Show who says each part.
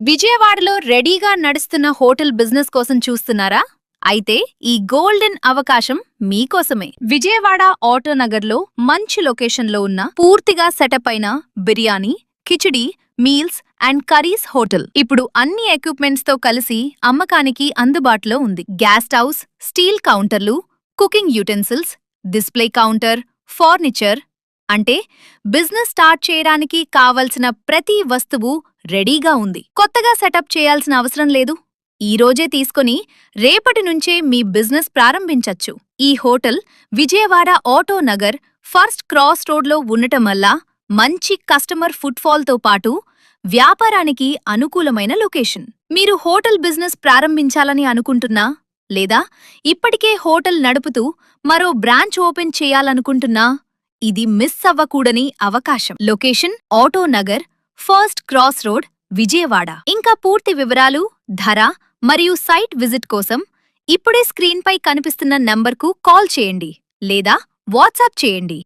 Speaker 1: విజయవాడలో రెడీగా నడుస్తున్న హోటల్ బిజినెస్ కోసం చూస్తున్నారా? అయితే ఈ గోల్డెన్ అవకాశం మీకోసమే. విజయవాడ ఆటోనగర్లో మంచి లొకేషన్లో ఉన్న పూర్తిగా సెటప్ అయిన biryani, khichdi, meals and curries hotel ఇప్పుడు అన్ని ఎక్విప్మెంట్స్ తో కలిసి అమ్మకానికి అందుబాటులో ఉంది. గ్యాస్ స్టవ్స్, స్టీల్ కౌంటర్లు, cooking utensils, display counter, furniture అంటే బిజినెస్ స్టార్ట్ చేయడానికి కావలసిన ప్రతి వస్తువు రెడీగా ఉంది. కొత్తగా సెటప్ చేయాల్సిన అవసరం లేదు. ఈ రోజే తీసుకొని రేపటి నుంచే మీ బిజినెస్ ప్రారంభించచ్చు. ఈ hotel Vijayawada auto Nagar first cross రోడ్లో ఉండటం వల్ల మంచి కస్టమర్ ఫుట్ఫాల్తో పాటు వ్యాపారానికి అనుకూలమైన లొకేషన్. మీరు హోటల్ బిజినెస్ ప్రారంభించాలని అనుకుంటున్నా లేదా ఇప్పటికే హోటల్ నడుపుతూ మరో బ్రాంచ్ ఓపెన్ చేయాలనుకుంటున్నా ఇది మిస్ అవ్వకూడని అవకాశం. Location auto Nagar first cross road Vijayawada. ఇంకా పూర్తి వివరాలు, ధర మరియు సైట్ విజిట్ కోసం ఇప్పుడే స్క్రీన్పై కనిపిస్తున్న నంబర్కు కాల్ చేయండి లేదా వాట్సాప్ చేయండి.